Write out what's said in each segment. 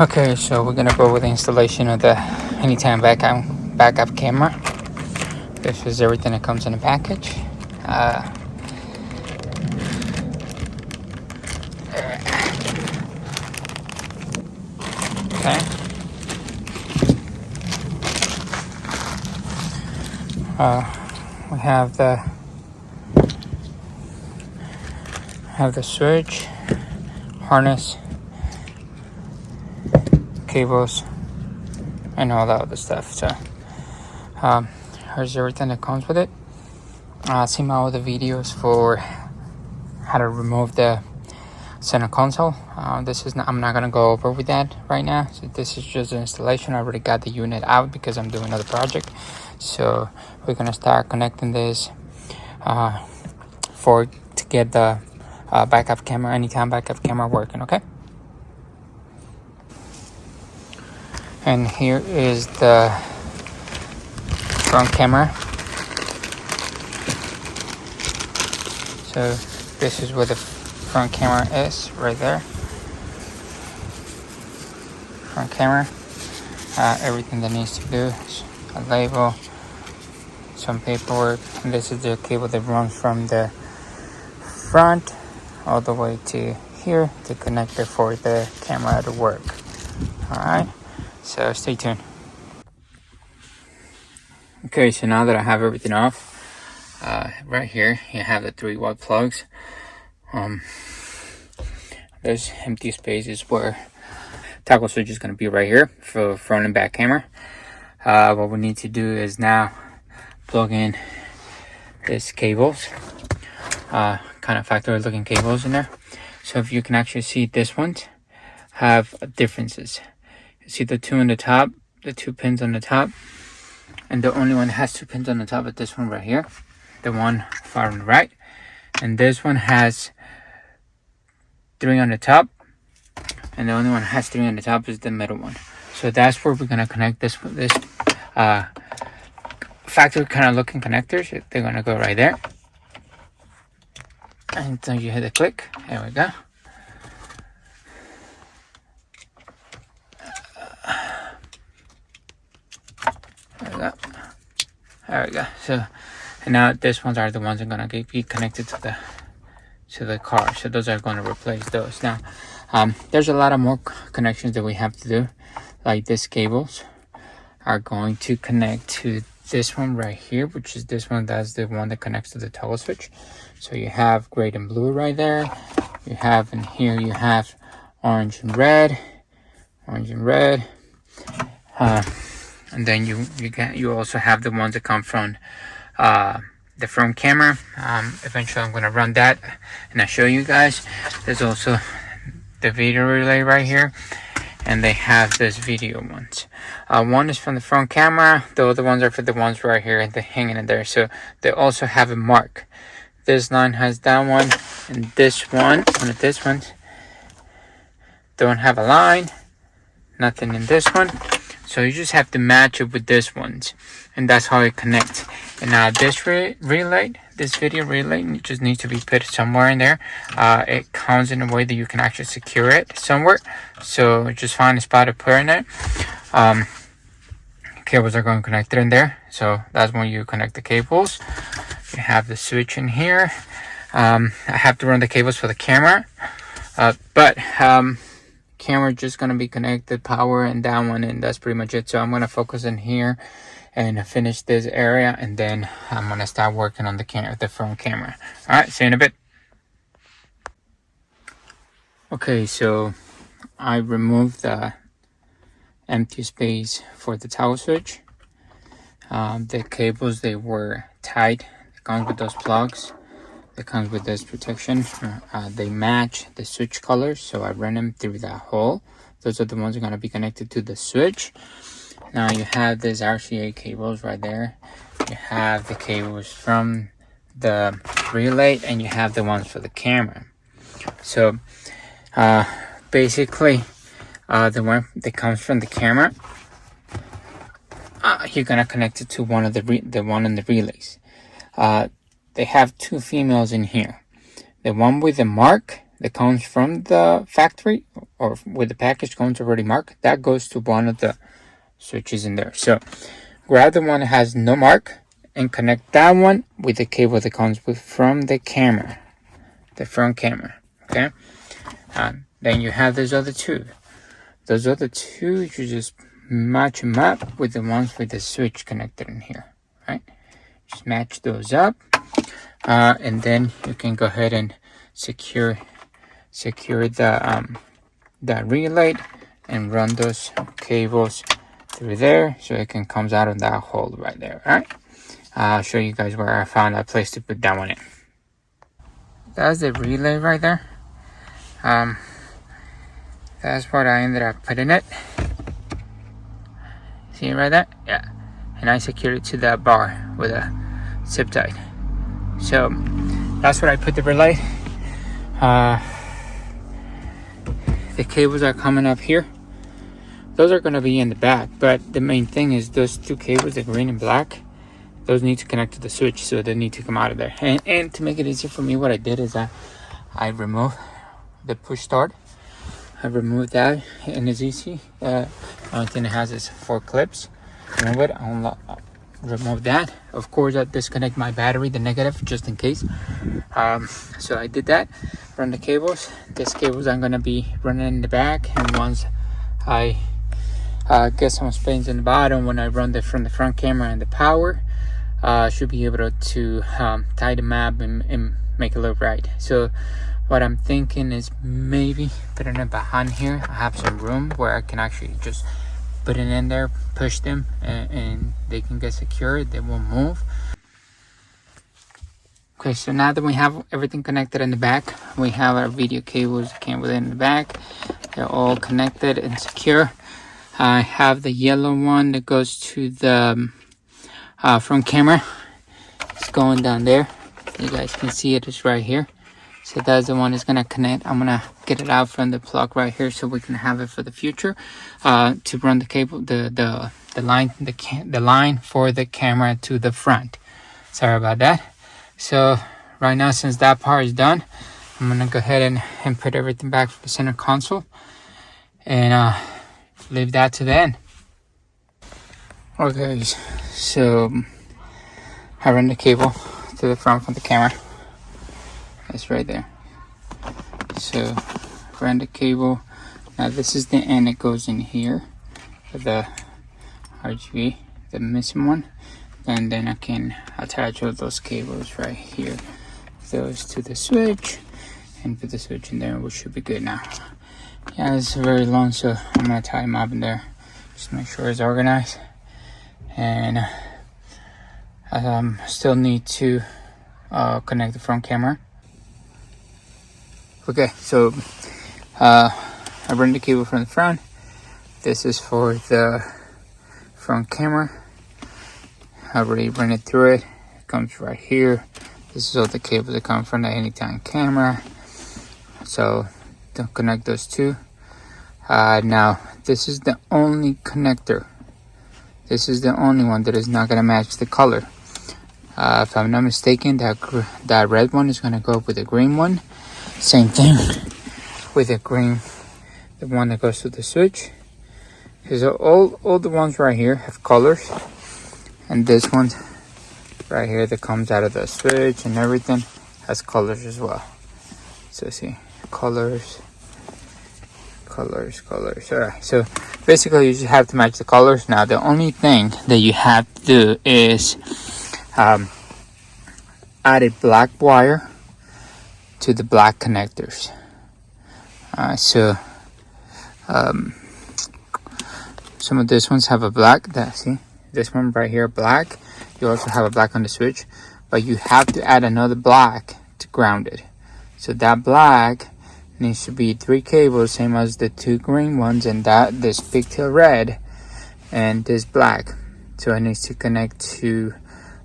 Okay, so we're gonna go with the installation of the anytime backup camera. This is everything that comes in a package. Okay. We have the switch, harness, cables, and all that other stuff. So here's everything that comes with it. See my other videos for how to remove the center console. I'm not gonna go over with that right now. So this is just an installation. I already got the unit out because I'm doing another project. So we're gonna start connecting this to get the backup camera, anytime backup camera working. Okay. And here is the front camera. So this is where the front camera is, right there. Front camera. Everything that needs to do is a label, some paperwork, and this is the cable that runs from the front all the way to here to connect it for the camera to work. Alright, so stay tuned. Okay, so now that I have everything off, right here you have the 3-watt plugs. There's empty spaces where toggle switch is going to be right here for front and back camera. What we need to do is now plug in these cables, kind of factory looking cables in there. So if you can actually see, this ones have differences. You see the two on the top, the 2 pins on the top, and the only one that has 2 pins on the top is this one right here, the one far on the right, and this one has 3 on the top, and the only one that has 3 on the top is the middle one. So that's where we're gonna connect this factory kind of looking connectors. They're gonna go right there, and so you hit the click. There we go. There we go. So, and now these ones are the ones that are gonna be connected to the car. So those are gonna replace those. Now, there's a lot of more connections that we have to do. Like these cables are going to connect to this one right here, which is this one. That's the one that connects to the toggle switch. So you have gray and blue right there. You have in here, you have orange and red. And then you also have the ones that come from the front camera. Eventually I'm going to run that and I'll show you guys. There's also the video relay right here, and they have this video ones. One is from the front camera, the other ones are for the ones right here and they're hanging in there. So they also have a mark. This line has that one, and this one of this ones don't have a line, nothing in this one. So you just have to match it with this ones, and that's how it connects. And now this relay, this video relay, just needs to be put somewhere in there. It comes in a way that you can actually secure it somewhere. So just find a spot to put in it. Cables are going connected in there. So that's when you connect the cables. You have the switch in here. I have to run the cables for the camera, but camera just gonna be connected, power, and that one, and that's pretty much it. So I'm gonna focus in here and finish this area, and then I'm gonna start working on the front camera. All right, see you in a bit. Okay, so I removed the empty space for the toggle switch. The cables, they were tight. It comes with those plugs. It comes with this protection. They match the switch colors, so I ran them through that hole. Those are the ones that are going to be connected to the switch. Now you have these RCA cables right there. You have the cables from the relay, and you have the ones for the camera. So basically the one that comes from the camera, you're gonna connect it to one of the one in the relays. They have 2 females in here. The one with the mark, that comes from the factory or with the package comes already marked, that goes to one of the switches in there. So grab the one that has no mark and connect that one with the cable that comes from the camera, the front camera. Okay. Then you have those other two. Those other two, you just match them up with the ones with the switch connected in here. Right. Just match those up, and then you can go ahead and secure the relay and run those cables through there so it can comes out of that hole right there. All right. I'll show you guys where I found a place to put that one in. That's the relay right there. That's what I ended up putting it. See it right there? Yeah. And I secured it to that bar with a zip tie. So that's what I put the relay. The cables are coming up here. Those are going to be in the back, but the main thing is those two cables, the green and black, those need to connect to the switch, so they need to come out of there. And to make it easier for me, what I did is I removed the push start. I removed that, and it's easy. Only thing it has is 4 clips. Remove it, remove that. Of course, I disconnect my battery, the negative, just in case. So I did that. Run the cables. These cables I'm gonna be running in the back, and once I get some space in the bottom, when I run from the front camera and the power, I should be able to tie the map and make it look right. So what I'm thinking is maybe putting it behind here. I have some room where I can actually just put it in there, push them, and they can get secured. They won't move. Okay, so now that we have everything connected in the back, we have our video cables that came within the back. They're all connected and secure. I have the yellow one that goes to the front camera. It's going down there. You guys can see it is right here. So that's the one that's gonna connect. I'm gonna get it out from the plug right here so we can have it for the future to run the cable, the line for the camera to the front. Sorry about that. So right now, since that part is done, I'm gonna go ahead and put everything back for the center console and leave that to the end. Okay, so I run the cable to the front from the camera. It's right there. So run the cable. Now this is the end that goes in here for the RGB, the missing one. And then I can attach all those cables right here. Those to the switch and put the switch in there, which should be good now. Yeah, it's very long, so I'm gonna tie them up in there. Just make sure it's organized. And still need to connect the front camera. Okay, so I run the cable from the front. This is for the front camera. I already run it through it. It comes right here. This is all the cables that come from the anytime camera. So don't connect those two. Now this is the only connector. This is the only one that is not gonna match the color. If I'm not mistaken, that red one is gonna go with the green one. Same thing with the green, the one that goes to the switch. Because all the ones right here have colors, and this one right here that comes out of the switch and everything has colors as well. So see, colors. All right, so basically you just have to match the colors. Now the only thing that you have to do is add a black wire to the black connectors. Some of these ones have a black. See, this one right here, black. You also have a black on the switch, but you have to add another black to ground it. So that black needs to be 3 cables, same as the 2 green ones, and this pigtail red and this black. So it needs to connect to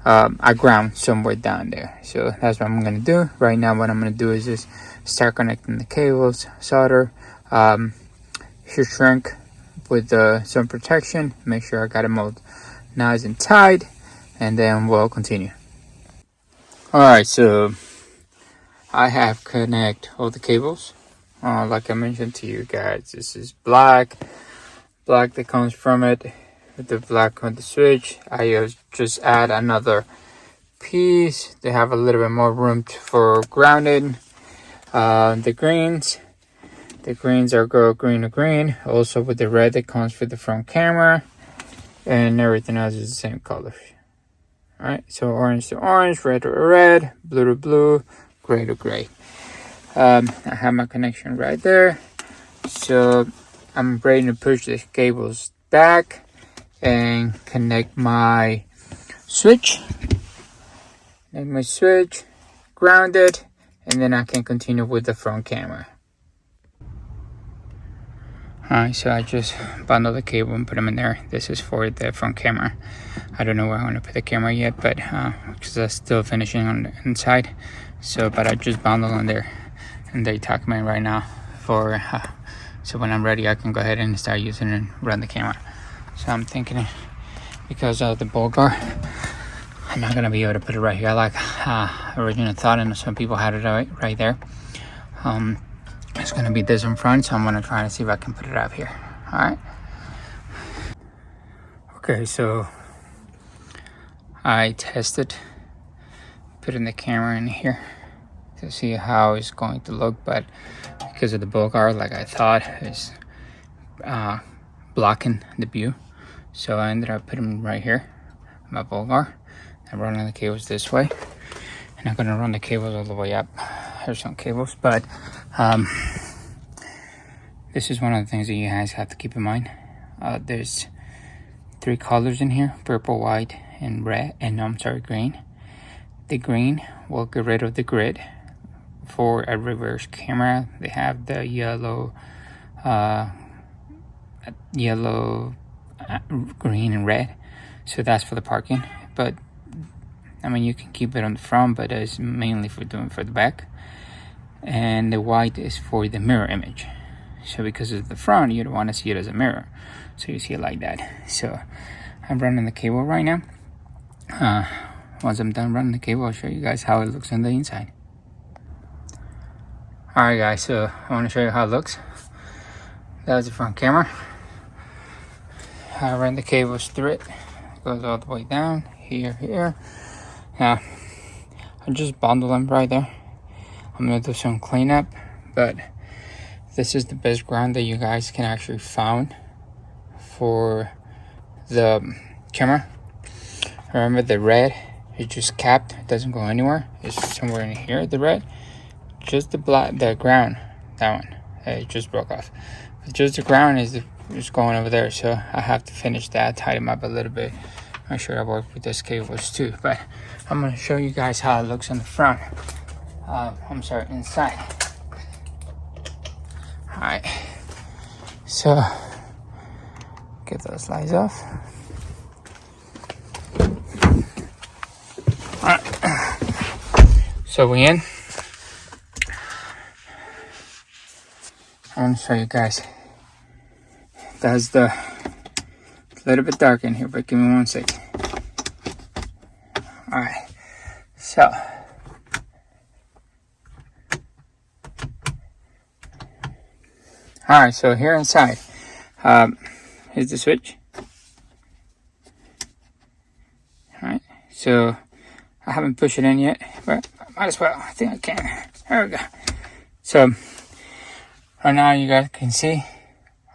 a ground somewhere down there. So that's what I'm gonna do right now. What I'm gonna do is just start connecting the cables, solder, should shrink with some protection, make sure I got them all nice and tight, and then we'll continue. All right, so I have connect all the cables. Like I mentioned to you guys, this is black that comes from it, with the black on the switch. I just add another piece. They have a little bit more room for grounding. The greens are go green to green. Also with the red that comes with the front camera, and everything else is the same color. All right, so orange to orange, red to red, blue to blue, gray to gray. I have my connection right there, so I'm ready to push the cables back and connect my switch. And my switch, ground it, and then I can continue with the front camera. Alright, so I just bundled the cable and put them in there. This is for the front camera. I don't know where I want to put the camera yet, but because I'm still finishing on the inside. So, but I just bundled on there, and they tuck me in right now for. So when I'm ready, I can go ahead and start using it and run the camera. So I'm thinking, because of the bolt guard, I'm not gonna be able to put it right here like original thought, and some people had it right there. It's gonna be this in front, so I'm gonna try to see if I can put it up here. All right. Okay, so I tested putting the camera in here to see how it's going to look, but because of the bolt guard, like I thought, is blocking the view, so I ended up putting right here my bolt guard. I'm running the cables this way, and I'm gonna run the cables all the way up. There's some cables, but this is one of the things that you guys have to keep in mind. There's 3 colors in here: purple, white, and red, and green. The green will get rid of the grid. For a reverse camera, they have the yellow, green, and red. So that's for the parking. But I mean, you can keep it on the front, but it's mainly for the back. And the white is for the mirror image. So because it's the front, you don't want to see it as a mirror, so you see it like that. So I'm running the cable right now. Once I'm done running the cable, I'll show you guys how it looks on the inside. Alright guys, so I want to show you how it looks. That was the front camera. I ran the cables through it. It goes all the way down here. Now I just bundled them right there. I'm gonna do some cleanup, but this is the best ground that you guys can actually find for the camera. Remember, the red is just capped, it doesn't go anywhere. It's somewhere in here, the red. Just the black, the ground, that one, it just broke off. But just the ground is just going over there, so I have to finish that, tie them up a little bit. Make sure I work with this cables too. But I'm gonna show you guys how it looks on the front. Inside. Alright, so get those lights off. Alright, so we in. I want to show you guys. That's the little bit dark in here, but give me 1 second. Alright, so alright, so here inside, here's the switch. Alright, so I haven't pushed it in yet, but I might as well. I think I can. There we go. So right now you guys can see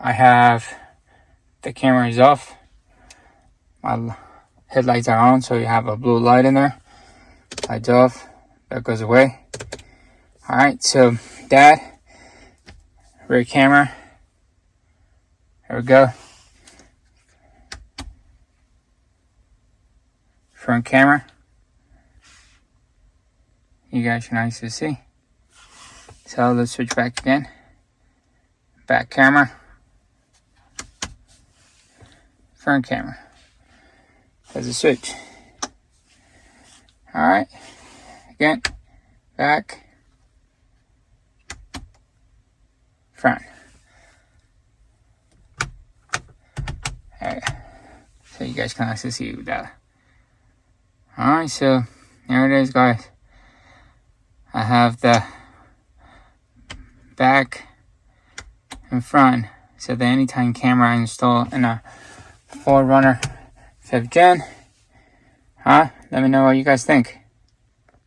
I have the camera is off. My headlights are on, so you have a blue light in there. Lights off, that goes away. Alright, so that rear camera, there we go. Front camera, you guys can nicely see. So let's switch back again. Back camera, front camera. There's a switch. Alright, again, back, front. There we go. So you guys can actually see that. Alright, so there it is, guys. I have the back and front. So the anytime camera installed in a 4Runner 5th gen. Let me know what you guys think.